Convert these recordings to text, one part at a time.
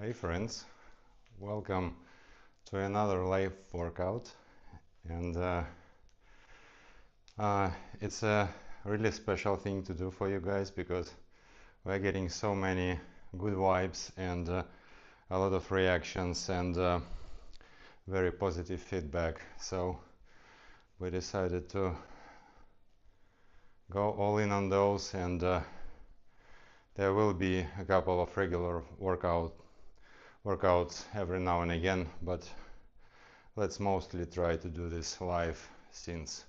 Hey friends, welcome to another live workout, and it's a really special thing to do for you guys because we're getting so many good vibes and a lot of reactions and very positive feedback. So we decided to go all in on those, and there will be a couple of regular workouts every now and again, but let's mostly try to do this live since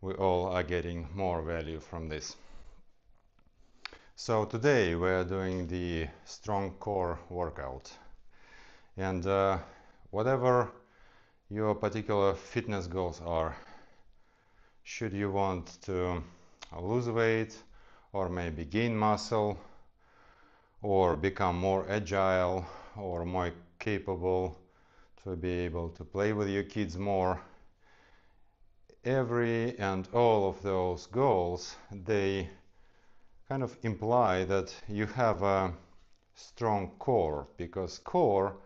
we all are getting more value from this. So today we're doing the strong core workout, and whatever your particular fitness goals are, should you want to lose weight or maybe gain muscle or become more agile or more capable to be able to play with your kids more, every and all of those goals, they kind of imply that you have a strong core, because core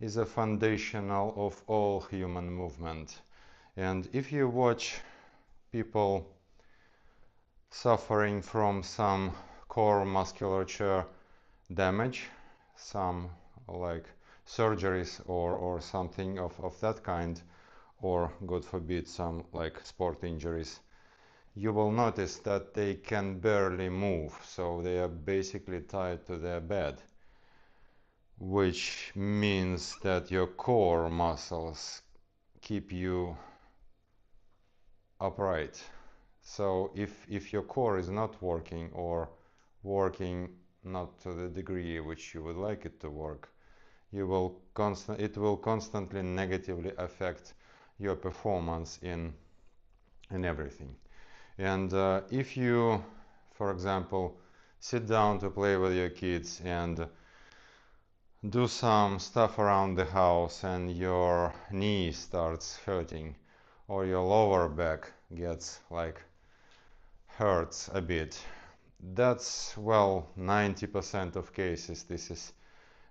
is a foundational of all human movement. And if you watch people suffering from some core musculature damage, some like surgeries or something of that kind, or God forbid some like sport injuries, you will notice that they can barely move, so they are basically tied to their bed, which means that your core muscles keep you upright. So if your core is not working or working not to the degree which you would like it to work, it will constantly negatively affect your performance in everything. And if you, for example, sit down to play with your kids and do some stuff around the house and your knee starts hurting or your lower back gets like hurts a bit, that's, well, 90% of cases this is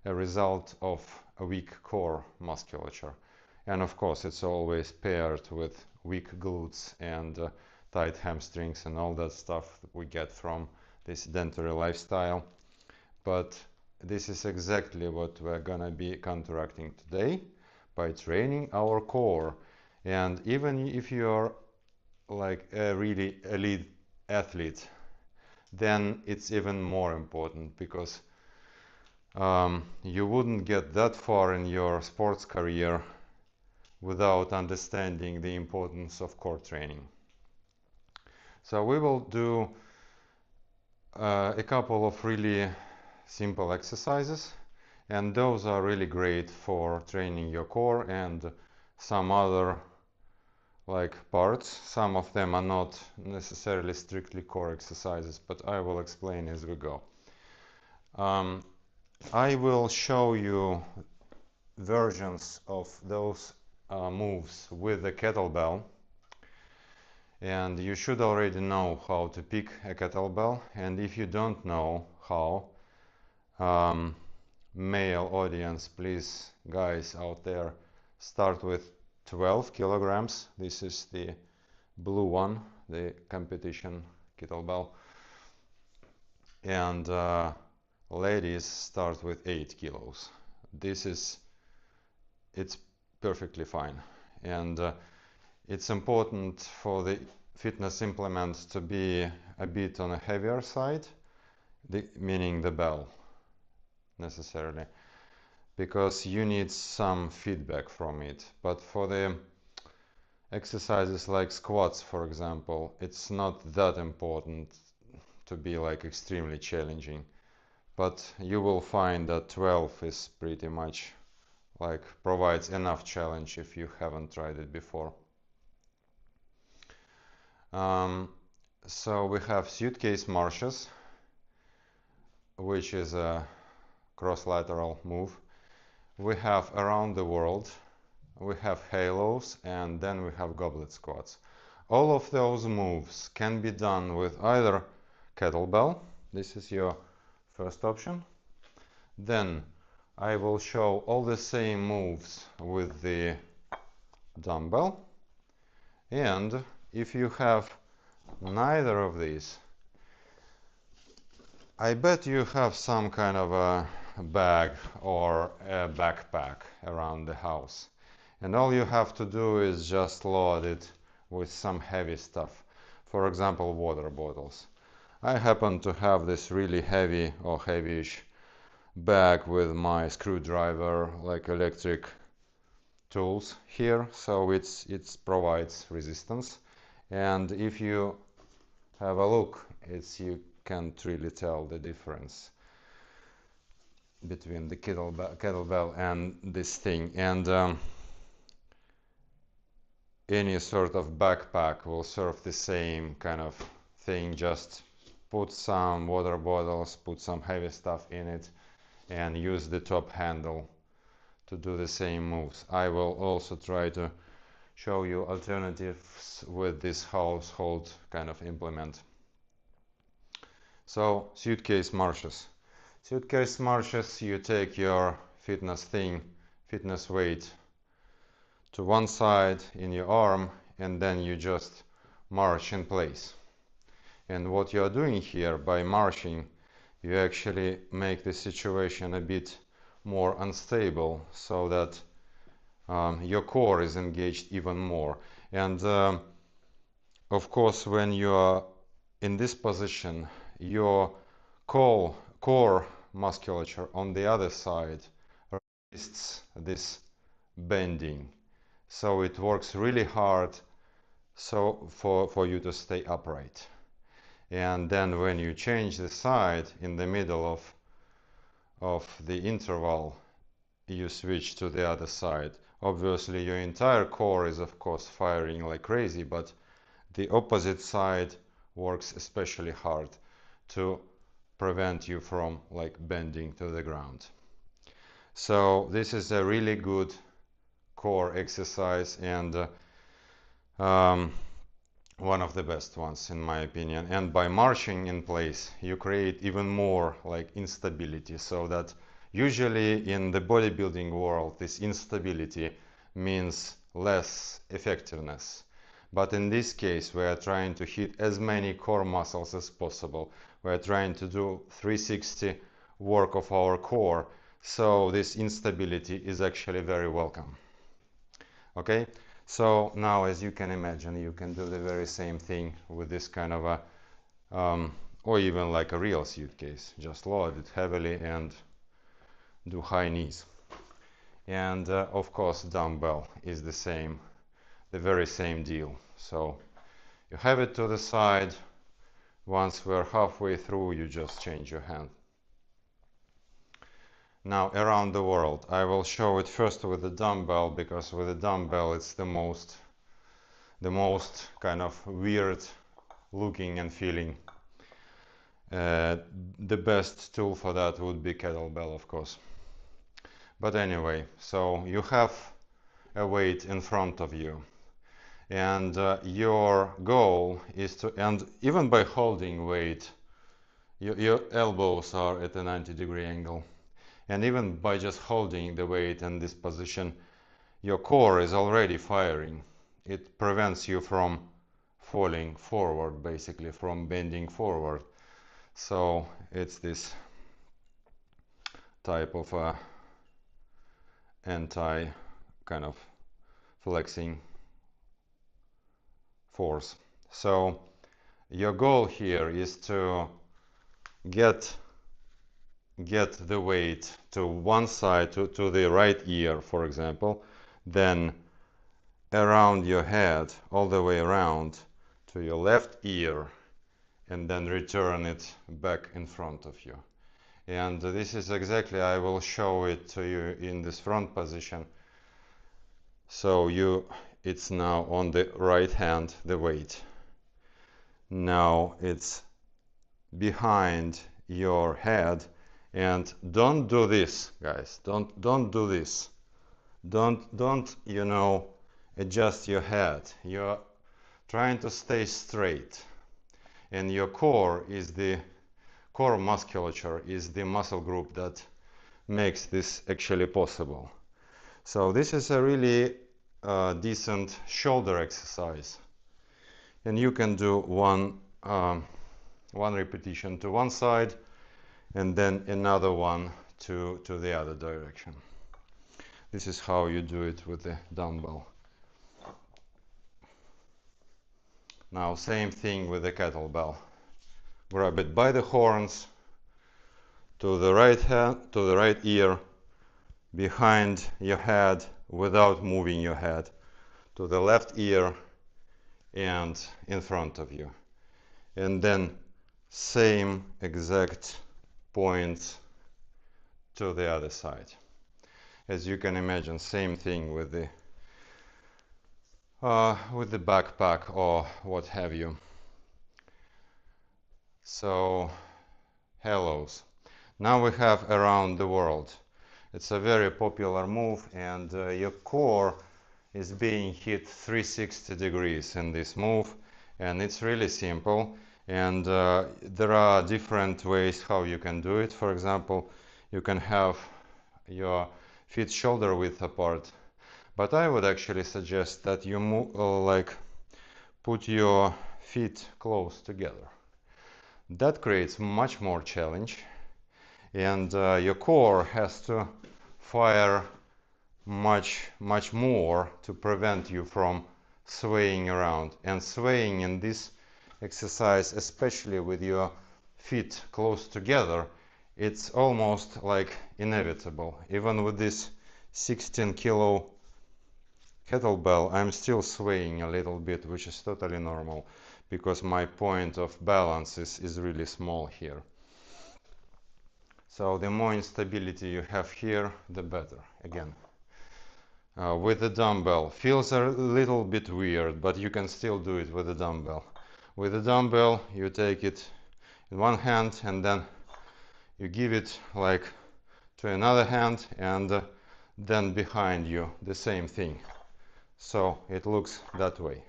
a result of a weak core musculature. And of course it's always paired with weak glutes and tight hamstrings and all that stuff that we get from this sedentary lifestyle. But this is exactly what we're gonna be counteracting today by training our core. And even if you're like a really elite athlete, then it's even more important, because you wouldn't get that far in your sports career without understanding the importance of core training. So we will do a couple of really simple exercises, and those are really great for training your core and some other like parts. Some of them are not necessarily strictly core exercises, but I will explain as we go. I will show you versions of those moves with the kettlebell, and you should already know how to pick a kettlebell. And if you don't know how, male audience, please, guys out there, start with 12 kilograms. This is the blue one, the competition kettlebell. And ladies start with 8 kilos. It's perfectly fine. And it's important for the fitness implement to be a bit on a heavier side, meaning the bell necessarily, because you need some feedback from it. But for the exercises like squats, for example, it's not that important to be like extremely challenging. But you will find that 12 is pretty much like provides enough challenge if you haven't tried it before. So we have suitcase marches, which is a cross-lateral move. We have around the world, we have halos, and then we have goblet squats. All of those moves can be done with either kettlebell, this is your first option, then I will show all the same moves with the dumbbell, and if you have neither of these, I bet you have some kind of a bag or a backpack around the house, and all you have to do is just load it with some heavy stuff, for example water bottles. I happen to have this really heavy or heavyish bag with my screwdriver, like electric tools here, so it provides resistance. And if you have a look, you can't really tell the difference between the kettlebell and this thing. And any sort of backpack will serve the same kind of thing. Just put some water bottles, put some heavy stuff in it, and use the top handle to do the same moves. I will also try to show you alternatives with this household kind of implement. So, suitcase marches. Suitcase marches, you take your fitness weight to one side in your arm, and then you just march in place. And what you are doing here by marching, you actually make the situation a bit more unstable, so that your core is engaged even more. And of course, when you are in this position, your core musculature on the other side resists this bending, so it works really hard for you to stay upright. And then when you change the side in the middle of the interval, you switch to the other side. Obviously your entire core is of course firing like crazy, but the opposite side works especially hard to prevent you from like bending to the ground. So this is a really good core exercise, and one of the best ones in my opinion. And by marching in place, you create even more like instability, so that usually in the bodybuilding world this instability means less effectiveness. But in this case, we are trying to hit as many core muscles as possible. We are trying to do 360 work of our core, so this instability is actually very welcome. Okay, so now as you can imagine, you can do the very same thing with this kind of a or even like a real suitcase. Just load it heavily and do high knees. And of course dumbbell is the very same deal. So you have it to the side. Once we're halfway through, you just change your hand. Now around the world, I will show it first with the dumbbell, because with the dumbbell it's the most kind of weird looking and feeling. The best tool for that would be kettlebell, of course. But anyway, so you have a weight in front of you, and your goal is to, and even by holding weight, your elbows are at a 90-degree angle. And even by just holding the weight in this position, your core is already firing. It prevents you from falling forward, basically, from bending forward. So it's this type of anti kind of flexing force. So your goal here is to get the weight to one side, to the right ear, for example, then around your head, all the way around to your left ear, and then return it back in front of you. And this is exactly, I will show it to you in this front position. So it's now on the right hand, the weight. Now it's behind your head. And don't do this, guys. Don't do this. Don't adjust your head. You're trying to stay straight. And your core musculature is the muscle group that makes this actually possible. So this is a really decent shoulder exercise, and you can do one repetition to one side and then another one to the other direction. This is how you do it with the dumbbell. Now same thing with the kettlebell. Grab it by the horns, to the right hand, to the right ear, behind your head without moving your head, to the left ear and in front of you. And then same exact points to the other side. As you can imagine, same thing with the backpack or what have you. So halos. Now we have around the world. It's a very popular move, and your core is being hit 360 degrees in this move, and it's really simple. And there are different ways how you can do it. For example, you can have your feet shoulder width apart, but I would actually suggest that you put your feet close together. That creates much more challenge, and your core has to fire much more to prevent you from swaying around. And swaying in this exercise, especially with your feet close together, it's almost like inevitable. Even with this 16-kilo kettlebell, I'm still swaying a little bit, which is totally normal because my point of balance is really small here. So the more instability you have here, the better. Again, with the dumbbell, feels a little bit weird, but you can still do it with the dumbbell. With the dumbbell, you take it in one hand and then you give it like to another hand, and then behind you the same thing. So it looks that way.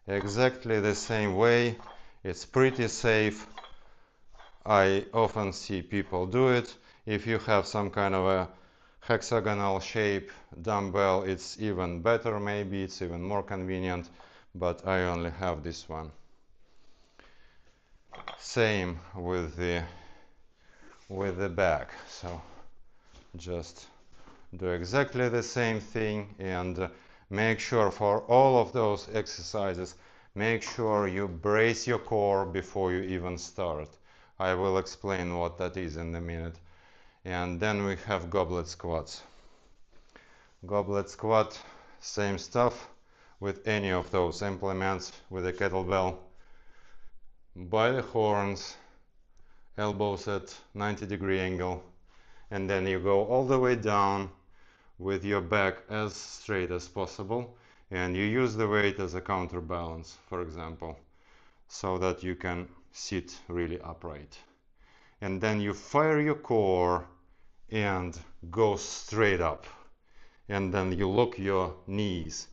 Exactly the same way. It's pretty safe. I often see people do it. If you have some kind of a hexagonal shape dumbbell, it's even better, maybe it's even more convenient, but I only have this one. Same with the back. So just do exactly the same thing, and make sure for all of those exercises, make sure you brace your core before you even start. I will explain what that is in a minute. And then we have goblet squats. Goblet squat, same stuff with any of those implements, with a kettlebell. By the horns, elbows at 90-degree angle, and then you go all the way down with your back as straight as possible, and you use the weight as a counterbalance, for example, so that you can sit really upright. And then you fire your core and go straight up, and then you lock your knees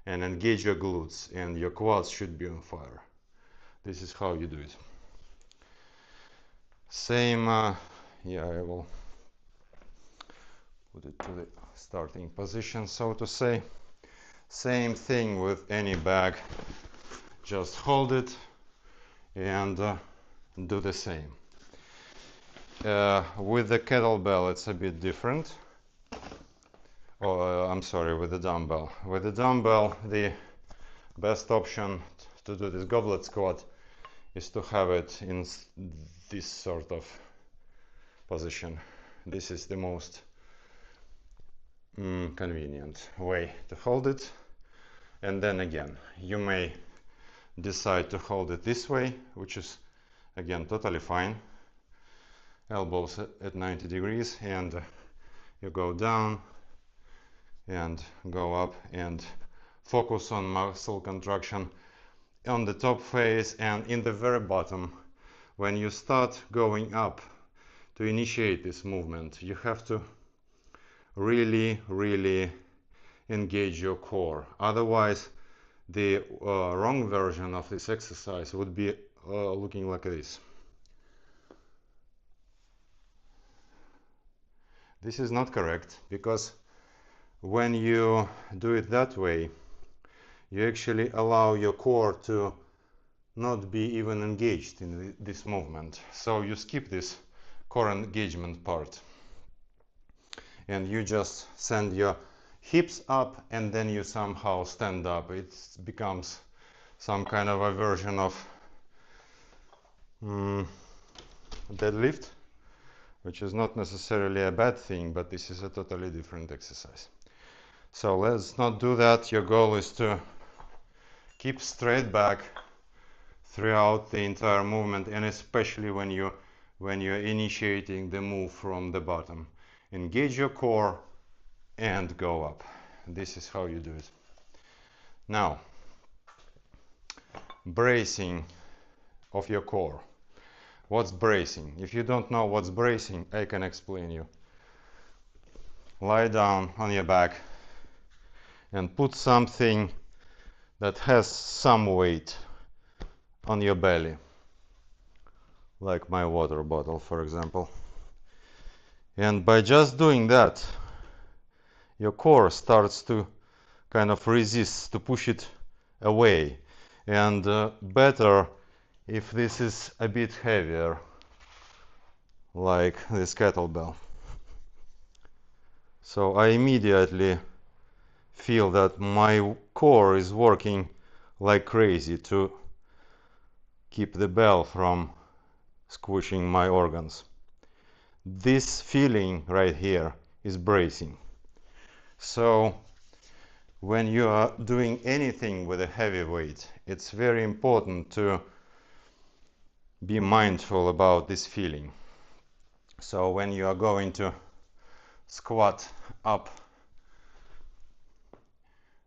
and engage your glutes, and your quads should be on fire. This is how you do it. Same, yeah, I will put it to the starting position, so to say. Same thing with any bag. Just hold it and do the same. With the kettlebell, it's a bit different. I'm sorry, with the dumbbell. With the dumbbell, the best option to do this goblet squat is to have it in this sort of position. This is the most convenient way to hold it. And then again, you may decide to hold it this way, which is again totally fine. Elbows at 90 degrees, and you go down and go up and focus on muscle contraction on the top phase and in the very bottom. When you start going up to initiate this movement, you have to really engage your core. Otherwise, the wrong version of this exercise would be looking like this. This is not correct, because when you do it that way, you actually allow your core to not be even engaged in this movement. So you skip this core engagement part and you just send your hips up and then you somehow stand up. It becomes some kind of a version of deadlift, which is not necessarily a bad thing, but this is a totally different exercise. So let's not do that. Your goal is to keep straight back throughout the entire movement, and especially when you're initiating the move from the bottom. Engage your core and go up. This is how you do it. Now, bracing of your core. What's bracing? If you don't know what's bracing, I can explain you. Lie down on your back and put something that has some weight on your belly, like my water bottle, for example. And by just doing that, your core starts to kind of resist, to push it away. And better if this is a bit heavier, like this kettlebell. So I immediately feel that my core is working like crazy to keep the bell from squishing my organs. This feeling right here is bracing. So when you are doing anything with a heavy weight, it's very important to be mindful about this feeling. So when you are going to squat up,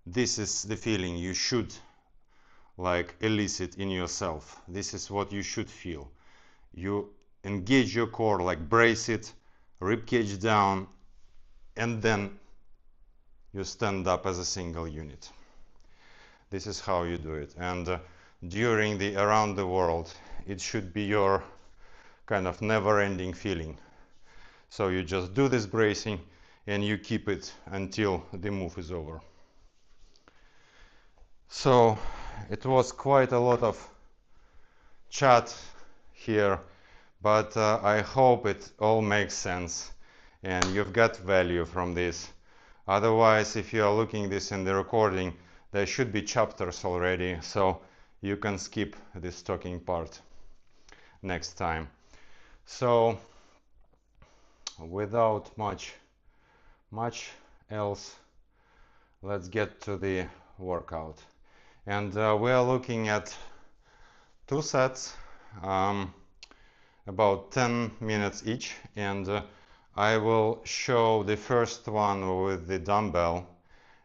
this is the feeling you should like elicit in yourself. This is what you should feel. You engage your core, like brace it, rib cage down, and then you stand up as a single unit. This is how you do it. And during the around the world, it should be your kind of never-ending feeling. So you just do this bracing and you keep it until the move is over. So it was quite a lot of chat here, but I hope it all makes sense and you've got value from this. Otherwise, if you are looking this in the recording, there should be chapters already, so you can skip this talking part next time. So without much else, let's get to the workout. And we are looking at 2 sets, about 10 minutes each, and I will show the first one with the dumbbell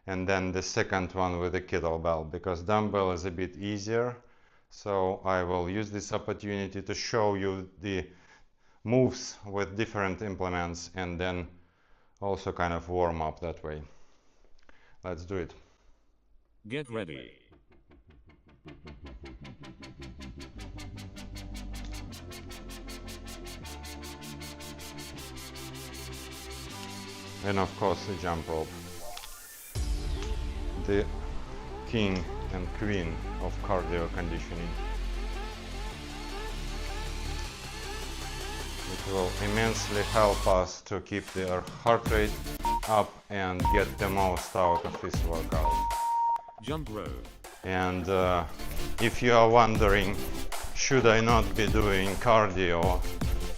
and then the second one with the kettlebell, because dumbbell is a bit easier. So I will use this opportunity to show you the moves with different implements and then also kind of warm up that way. Let's do it. Get ready. And of course the jump rope, the king and queen of cardio conditioning. It will immensely help us to keep our heart rate up and get the most out of this workout. Jump rope. And if you are wondering, should I not be doing cardio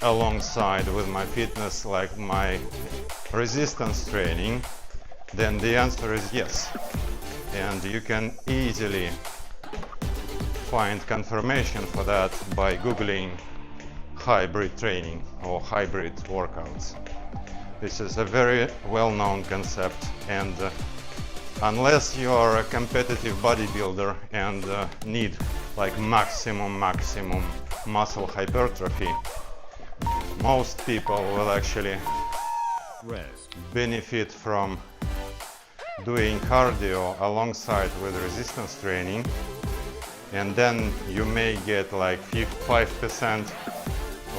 alongside with my fitness, like my resistance training, then the answer is yes. And you can easily find confirmation for that by googling hybrid training or hybrid workouts. This is a very well-known concept, and unless you are a competitive bodybuilder and need like maximum muscle hypertrophy, most people will actually benefit from doing cardio alongside with resistance training, and then you may get like 5%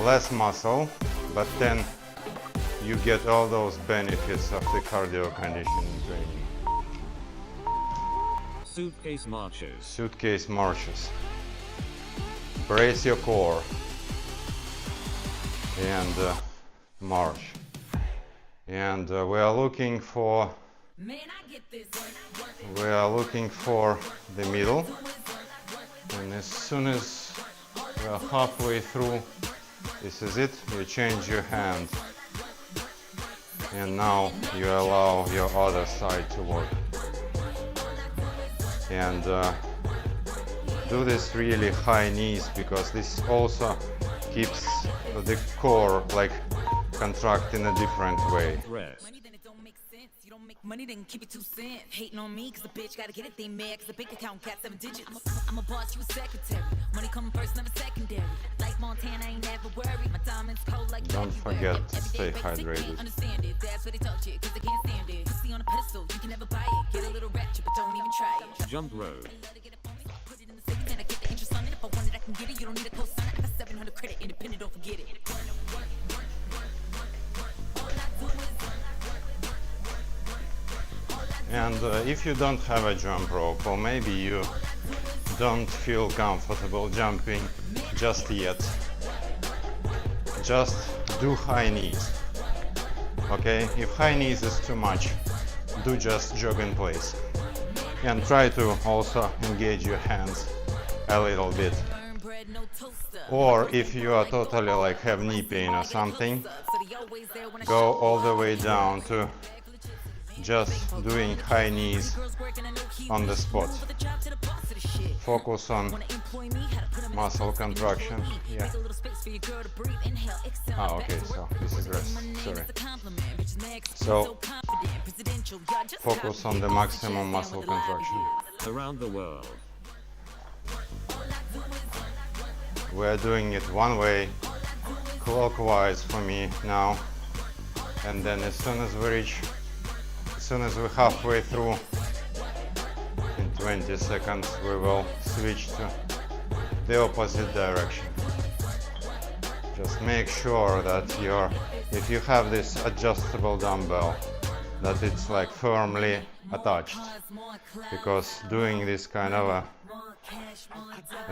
less muscle, but then you get all those benefits of the cardio conditioning training. Suitcase marches. Suitcase marches. Brace your core and march. And we are looking for the middle. And as soon as we are halfway through, this is it. You change your hand. And now you allow your other side to work. And do this really high knees, because this also keeps the core like contract in a different way. Rest. Money didn't keep it 2 cents. Hating on me cause a bitch gotta get it, they mad cause the bank account got 7 digits. I'm a boss, you a secretary. Money come first, never secondary. Like Montana, I ain't never worried. My diamonds cold like Don't February. forget to stay hydrated. Understand it, that's why they talk shit cause they can't stand it. See on a pedestal, you can never buy it. Get a little ratchet, but don't even try it. Jump rope. Put it in the savings and I get the interest on it. If I want it, I can get it. You don't need a co-sign. I got 700 credit, independent, don't forget it. And if you don't have a jump rope, or maybe you don't feel comfortable jumping just yet, just do high knees. Okay, if high knees is too much, do just jog in place. And try to also engage your hands a little bit. Or if you are totally like have knee pain or something, go all the way down to just doing high knees on the spot. Focus on muscle contraction. Yeah. Okay, so this is rest. Sorry. So focus on the maximum muscle contraction. Around the world. We're doing it one way, clockwise for me now, and then as soon as we're halfway through, in 20 seconds we will switch to the opposite direction. Just make sure that if you have this adjustable dumbbell, that it's like firmly attached, because doing this kind of a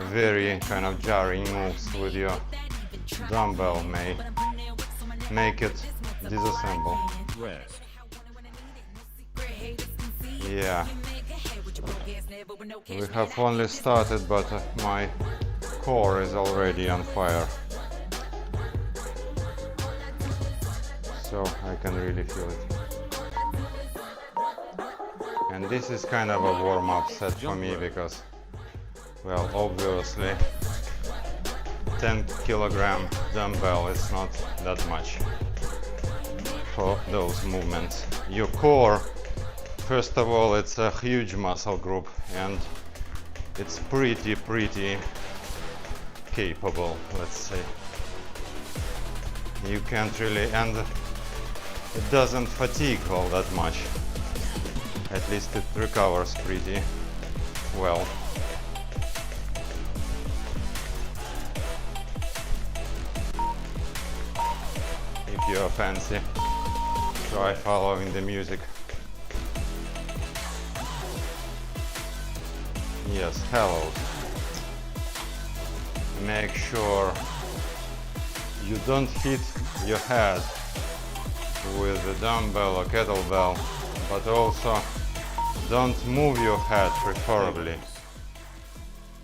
very kind of jarring moves with your dumbbell may make it disassemble. Rest. Yeah, we have only started, but my core is already on fire, so I can really feel it. And this is kind of a warm-up set for me, because, well, obviously 10 kilogram dumbbell is not that much for those movements. Your core, first of all, it's a huge muscle group, and it's pretty capable, let's say. You can't really, and it doesn't fatigue all that much. At least it recovers pretty well. If you are fancy, try following the music. Yes, hello. Make sure you don't hit your head with the dumbbell or kettlebell, but also don't move your head preferably,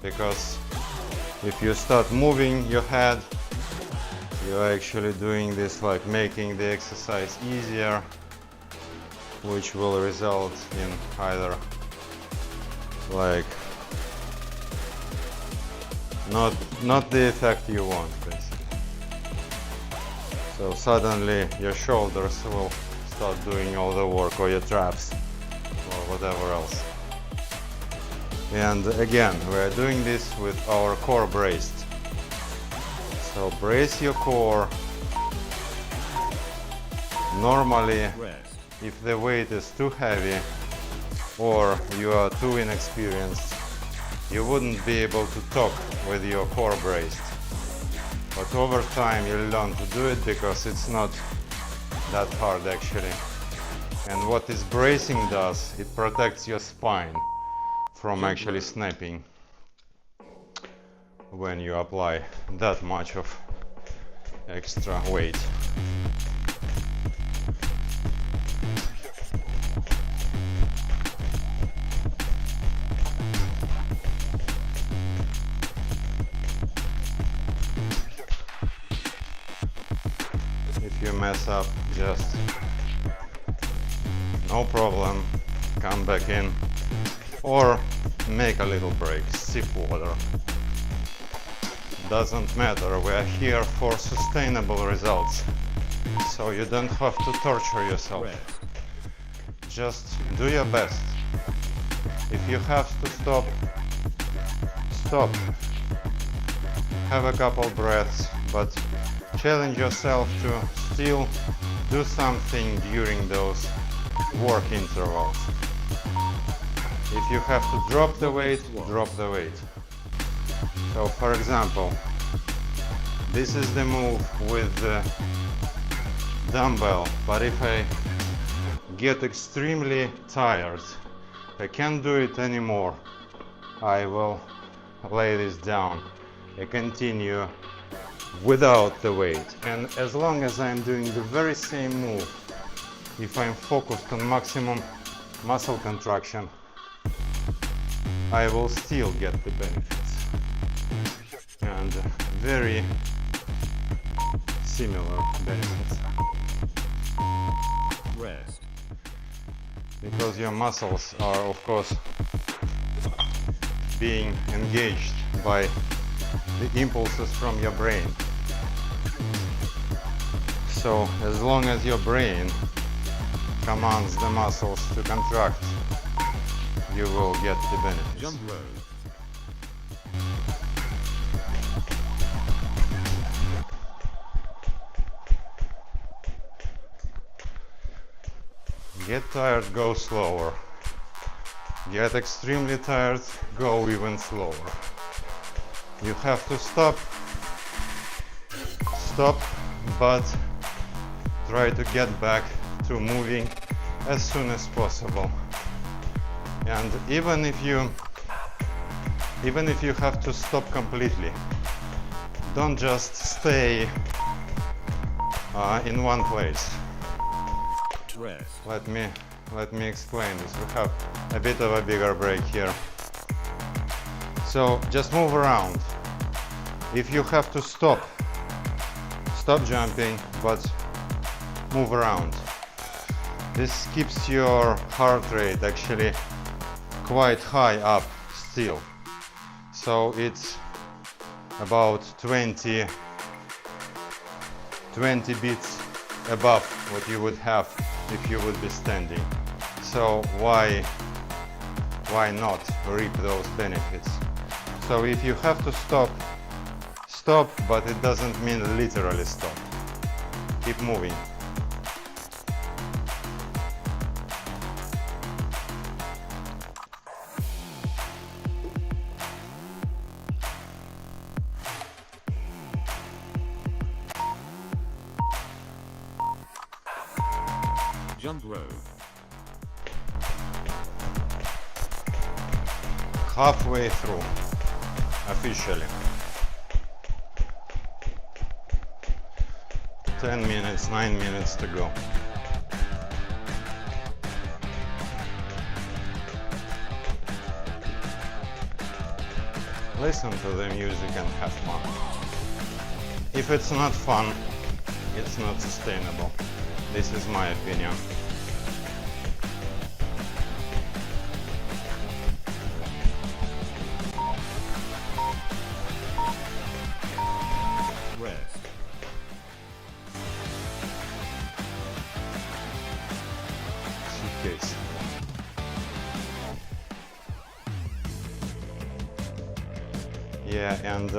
because if you start moving your head, you're actually doing this, like making the exercise easier, which will result in either like not the effect you want, basically. So suddenly your shoulders will start doing all the work, or your traps, or whatever else. And again, we're doing this with our core braced. So brace your core. Normally, Rest. if the weight is too heavy or you are too inexperienced, you wouldn't be able to talk with your core braced. But over time you'll learn to do it, because it's not that hard actually. And what this bracing does, it protects your spine from actually snapping when you apply that much of extra weight. If you mess up, just no problem, come back in or make a little break, sip water. Doesn't matter, we are here for sustainable results, so you don't have to torture yourself. Just do your best. If you have to stop, stop. Have a couple breaths, but challenge yourself to still do something during those work intervals. If you have to drop the weight, drop the weight. So for example, this is the move with the dumbbell, but if I get extremely tired, I can't do it anymore, I will lay this down. I continue without the weight, and as long as I'm doing the very same move, if I'm focused on maximum muscle contraction, I will still get the benefits. And very similar benefits. Rest. Because your muscles are, of course, being engaged by the impulses from your brain. So as long as your brain commands the muscles to contract, you will get the benefits. Jump rope. Get tired, go slower. Get extremely tired, go even slower. You have to stop, but try to get back to moving as soon as possible. And even if you have to stop completely, don't just stay in one place. Rest. Let me explain this. We have a bit of a bigger break here. So just move around. If you have to stop jumping, but move around. This keeps your heart rate actually quite high up still. So it's about 20 beats above what you would have if you would be standing. So why not reap those benefits? So if you have to stop, but it doesn't mean literally stop. Keep moving. Jump rope. Halfway through, officially. 10 minutes, 9 minutes to go. Listen to the music and have fun. If it's not fun, it's not sustainable. This is my opinion. Rest. Suitcase. Yeah, and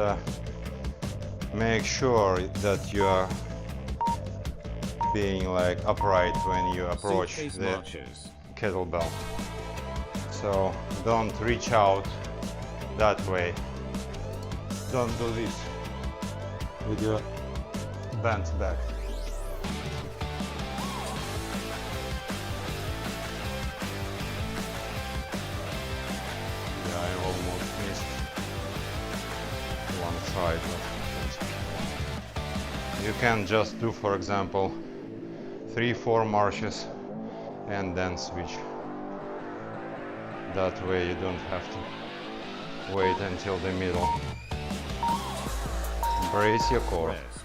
make sure that you are being like upright when you approach Suitcase the marches. kettlebell. So don't reach out that way. Don't do this with your bent back. right. You can just do, for example, 3-4 marches and then switch. That way you don't have to wait until the middle. Brace your core. Rest.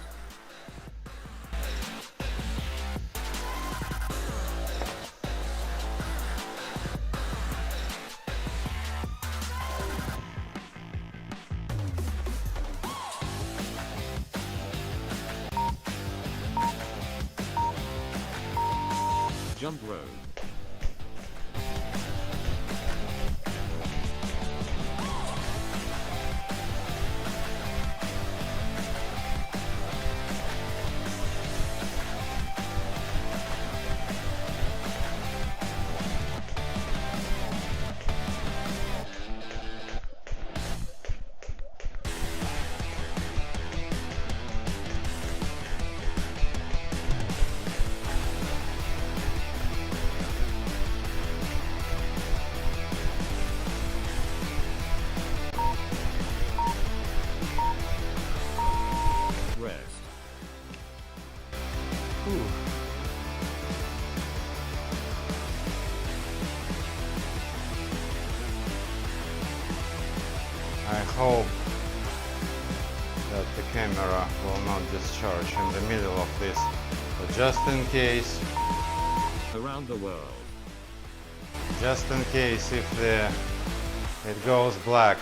Jump rope. Rest. I hope that the camera will not discharge in the middle of this, but just in case, Around the world. just in case if it goes black,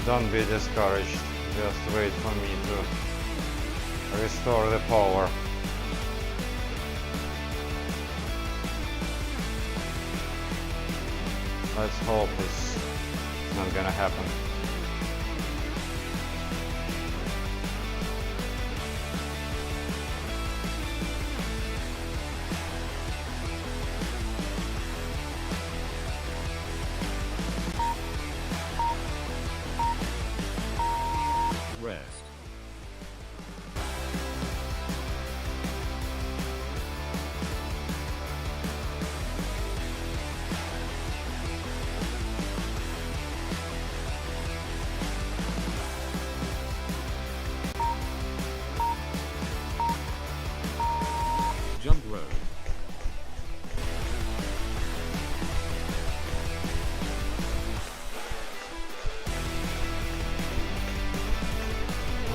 don't be discouraged, just wait for me to restore the power. Let's hope it's not gonna happen. Rest. Jump rope.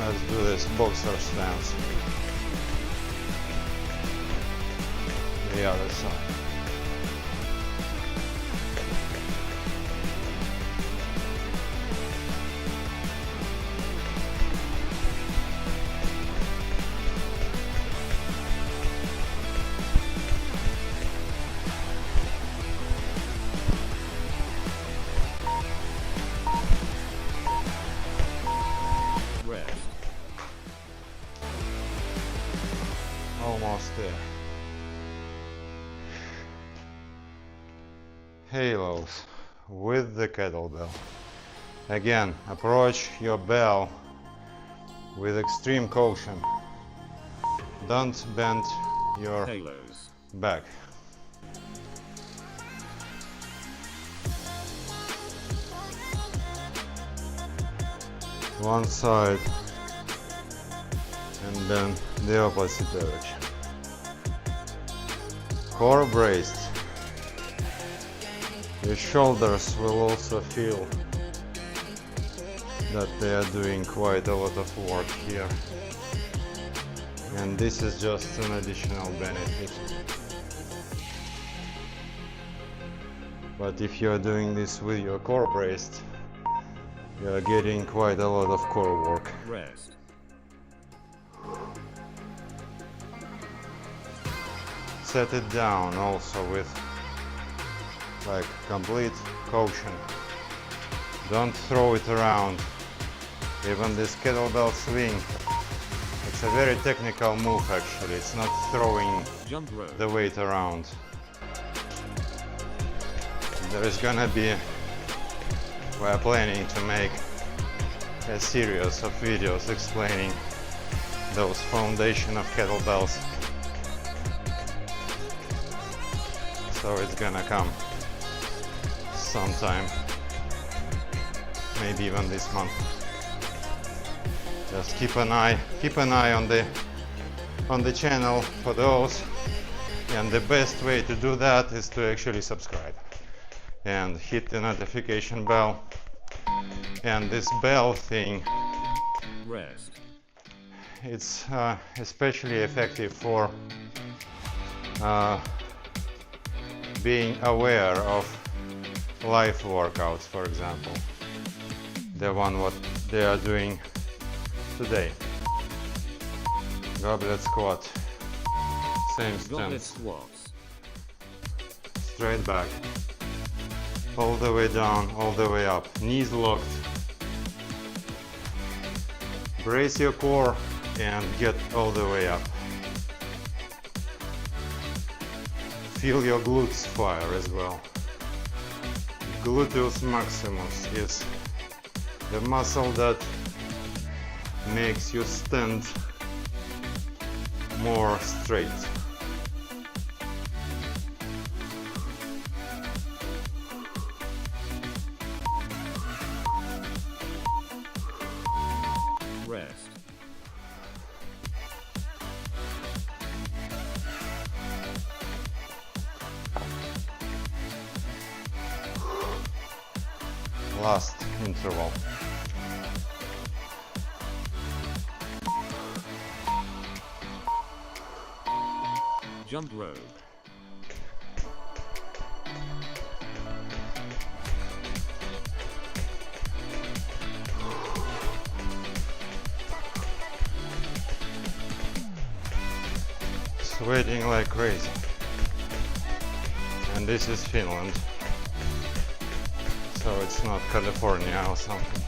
Let's do this boxer stance. The other side. Rest. Almost there. Halos with the kettlebell. Again, approach your bell with extreme caution. Don't bend your Halos. back. One side and then the opposite direction. Core braced. Your shoulders will also feel that they are doing quite a lot of work here. And this is just an additional benefit. But if you are doing this with your core braced, you are getting quite a lot of core work. Rest. Set it down also with like complete caution. Don't throw it around. Even this kettlebell swing, it's a very technical move actually. It's not throwing Jump rope. the weight around. There is gonna be, we're planning to make a series of videos explaining those foundation of kettlebells. So it's gonna come sometime. maybe even this month. Just keep an eye on the channel for those, and the best way to do that is to actually subscribe and hit the notification bell. And this bell thing, Rest. it's especially effective for being aware of live workouts, for example, the one what they are doing today. Goblet squat, same Goblet stance, Squats. straight back, all the way down, all the way up, knees locked. Brace your core and get all the way up. Feel your glutes fire as well. Gluteus maximus is the muscle that makes you stand more straight. Rest. Last interval. Jump rope. Sweating like crazy. And this is Finland. So it's not California or something.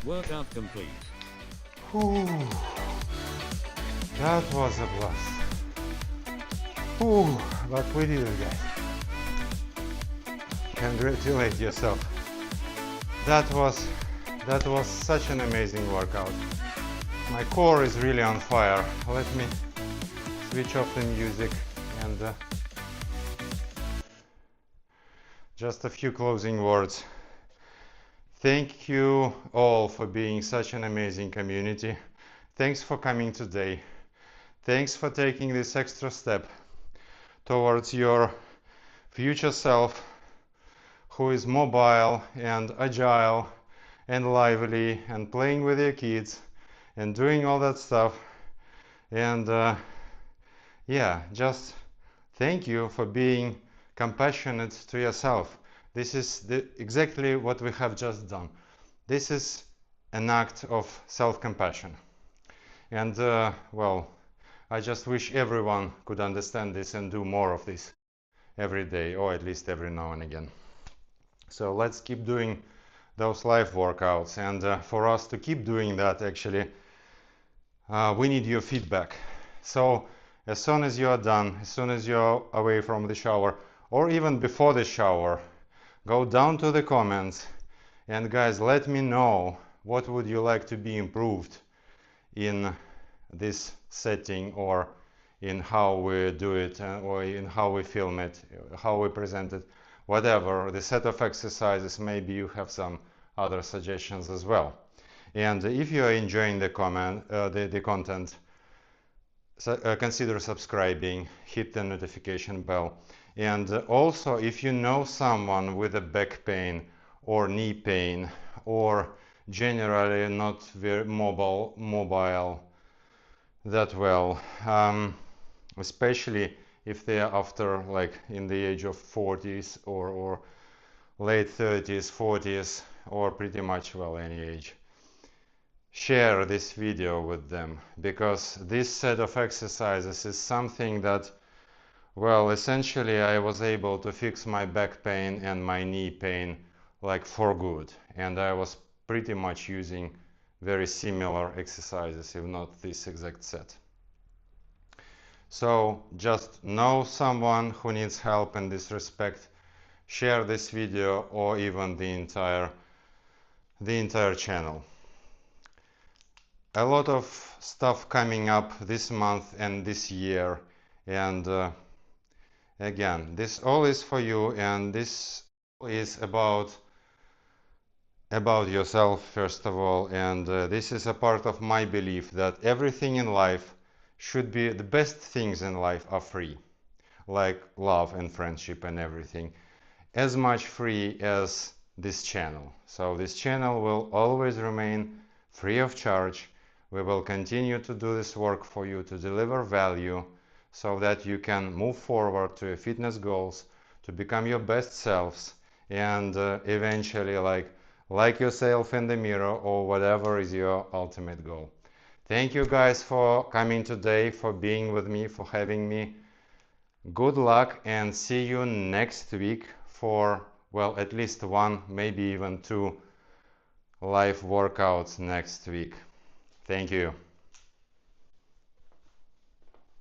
Workout complete. Whew. That was a blast. Whew. But we did it, guys. Congratulate yourself. That was such an amazing workout. My core is really on fire. Let me switch off the music and just a few closing words. Thank you all for being such an amazing community. Thanks for coming today. Thanks for taking this extra step towards your future self, who is mobile and agile and lively and playing with your kids and doing all that stuff. And yeah, just thank you for being compassionate to yourself. This is exactly what we have just done. This is an act of self-compassion. And well, I just wish everyone could understand this and do more of this every day, or at least every now and again. So let's keep doing those live workouts. And for us to keep doing that, actually, we need your feedback. So as soon as you are done, as soon as you're away from the shower, or even before the shower, go down to the comments and guys, let me know what would you like to be improved in this setting, or in how we do it, or in how we film it, how we present it, whatever, the set of exercises. Maybe you have some other suggestions as well. And if you are enjoying the content, consider subscribing, hit the notification bell. And also, if you know someone with a back pain or knee pain, or generally not very mobile that well, especially if they are after, like, in the age of 40s or late 30s, 40s, or pretty much, well, any age, share this video with them, because this set of exercises is something that, well, essentially I was able to fix my back pain and my knee pain, like, for good. And I was pretty much using very similar exercises, if not this exact set. So just know someone who needs help in this respect, share this video or even the entire channel. A lot of stuff coming up this month and this year, and again, this all is for you, and this is about yourself first of all, and this is a part of my belief that everything in life should be, the best things in life are free, like love and friendship and everything, as much free as this channel. So this channel will always remain free of charge. We will continue to do this work for you, to deliver value so that you can move forward to your fitness goals, to become your best selves, and eventually like yourself in the mirror, or whatever is your ultimate goal. Thank you guys for coming today, for being with me, for having me. Good luck, and see you next week for, well, at least one, maybe even two live workouts next week. Thank you.